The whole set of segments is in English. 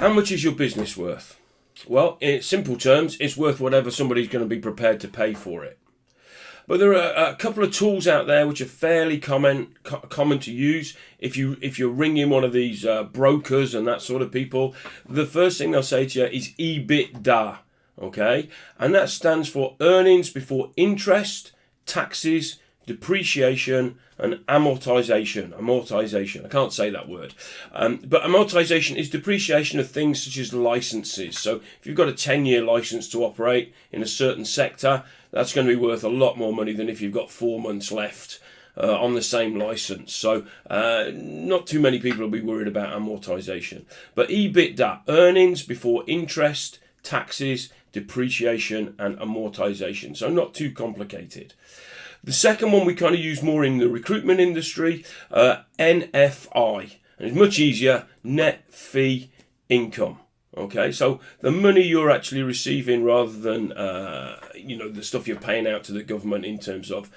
How much is your business worth? Well, in simple terms, it's worth whatever somebody's going to be prepared to pay for it. But there are a couple of tools out there which are fairly common to use. If you're ringing one of these brokers and that sort of people, the first thing they'll say to you is EBITDA, okay? And that stands for earnings before interest, taxes, depreciation and amortization. I can't say that word. But amortization is depreciation of things such as licenses. So if you've got a 10-year license to operate in a certain sector, that's going to be worth a lot more money than if you've got 4 months left on the same license. So not too many people will be worried about amortization. But EBITDA, earnings before interest, taxes, depreciation and amortization. So not too complicated. The second one we kind of use more in the recruitment industry, NFI. And it's much easier, net fee income. Okay, so the money you're actually receiving rather than, the stuff you're paying out to the government in terms of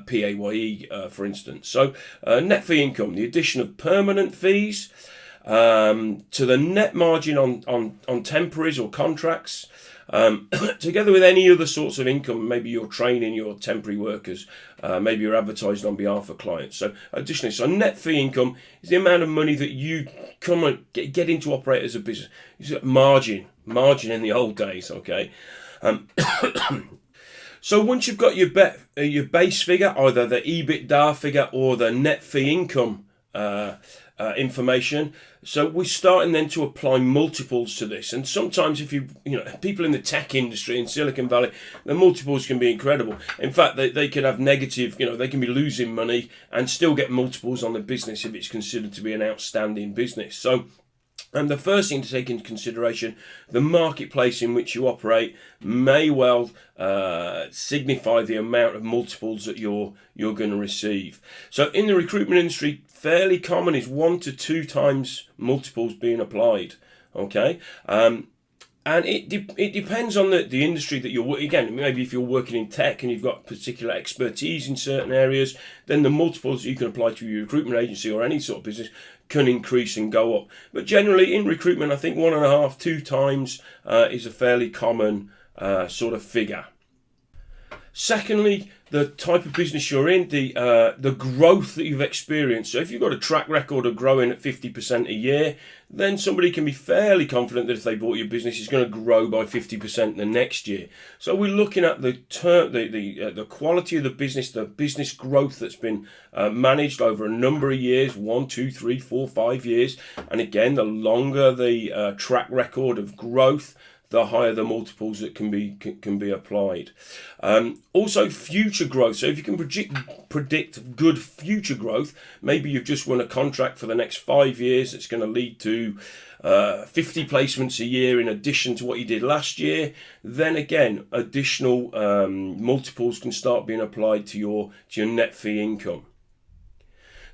PAYE, for instance. So net fee income, the addition of permanent fees to the net margin on temporaries or contracts, together with any other sorts of income. Maybe you're training your temporary workers, maybe you're advertising on behalf of clients. So additionally, so net fee income is the amount of money that you come and get into operate as a business. It's margin in the old days, okay? So once you've got your base figure, either the EBITDA figure or the net fee income information, so we're starting then to apply multiples to this. And sometimes if people in the tech industry in Silicon Valley, the multiples can be incredible. In fact, they can have negative, they can be losing money and still get multiples on the business if it's considered to be an outstanding business. So and the first thing to take into consideration, the marketplace in which you operate may well signify the amount of multiples that you're going to receive. So in the recruitment industry, fairly common is 1 to 2 times multiples being applied. Okay, and it depends on the industry that you're again. Maybe if you're working in tech and you've got particular expertise in certain areas, then the multiples you can apply to your recruitment agency or any sort of business can increase and go up. But generally in recruitment, I think 1.5, 2 times is a fairly common sort of figure. Secondly, the type of business you're in, the growth that you've experienced. So if you've got a track record of growing at 50% a year, then somebody can be fairly confident that if they bought your business, it's going to grow by 50% the next year. So we're looking at the quality of the business growth that's been managed over a number of years, 1, 2, 3, 4, 5 years. And again, the longer the track record of growth, the higher the multiples that can be applied. Also future growth. So if you can predict good future growth, maybe you've just won a contract for the next 5 years that's going to lead to 50 placements a year in addition to what you did last year, then again additional multiples can start being applied to your net fee income.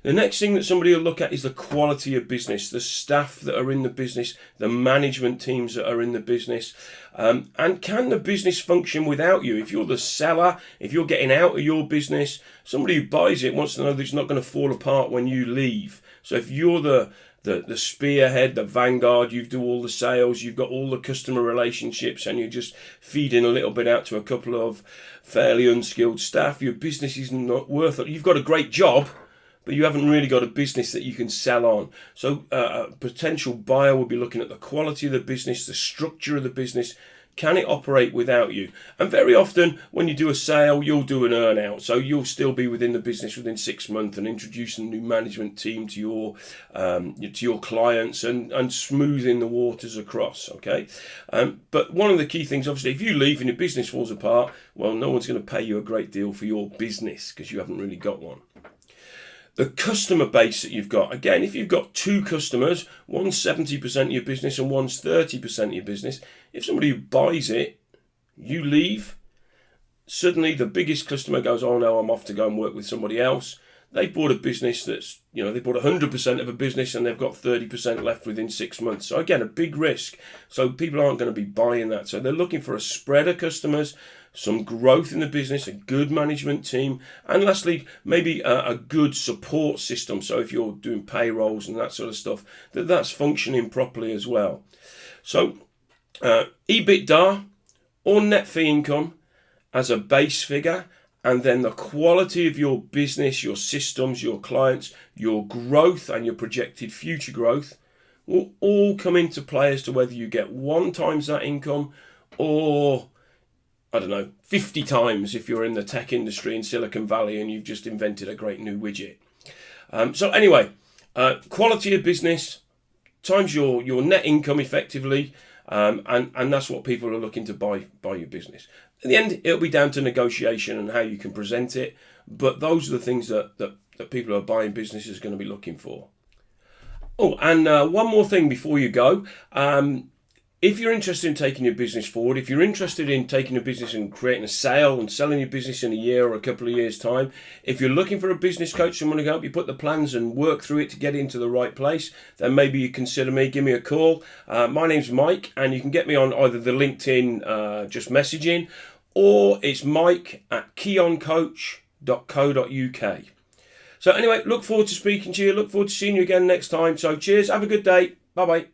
The next thing that somebody will look at is the quality of business, the staff that are in the business, the management teams that are in the business, and can the business function without you? If you're the seller, if you're getting out of your business, somebody who buys it wants to know that it's not going to fall apart when you leave. So if you're the spearhead, the vanguard, you do all the sales, you've got all the customer relationships, and you're just feeding a little bit out to a couple of fairly unskilled staff, your business is not worth it. You've got a great job, but you haven't really got a business that you can sell on. So a potential buyer will be looking at the quality of the business, the structure of the business. Can it operate without you? And very often when you do a sale, you'll do an earn out. So you'll still be within the business within 6 months and introducing a new management team to your clients and smoothing the waters across. Okay. But one of the key things, obviously, if you leave and your business falls apart, well, no one's going to pay you a great deal for your business because you haven't really got one. The customer base that you've got. Again, if you've got 2 customers, one's 70% of your business and one's 30% of your business, if somebody buys it, you leave, suddenly the biggest customer goes, oh no, I'm off to go and work with somebody else. They bought a business that's, they bought 100% of a business and they've got 30% left within 6 months. So again, a big risk. So people aren't going to be buying that. So they're looking for a spread of customers, some growth in the business, a good management team, and lastly, maybe a good support system. So if you're doing payrolls and that sort of stuff, that's functioning properly as well. So EBITDA or net fee income as a base figure, and then the quality of your business, your systems, your clients, your growth and your projected future growth will all come into play as to whether you get 1 times that income or, I don't know, 50 times if you're in the tech industry in Silicon Valley and you've just invented a great new widget. So anyway, quality of business times your net income effectively, and that's what people are looking to buy your business. In the end, it'll be down to negotiation and how you can present it, but those are the things that people who are buying businesses are going to be looking for. Oh, and one more thing before you go. If you're interested in taking your business forward, if you're interested in taking a business and creating a sale and selling your business in a year or a couple of years' time, if you're looking for a business coach, someone to help you put the plans and work through it to get into the right place, then maybe you consider me, give me a call. My name's Mike, and you can get me on either the LinkedIn just messaging, or it's mike@kihoncoach.co.uk. So anyway, look forward to speaking to you. Look forward to seeing you again next time. So cheers. Have a good day. Bye-bye.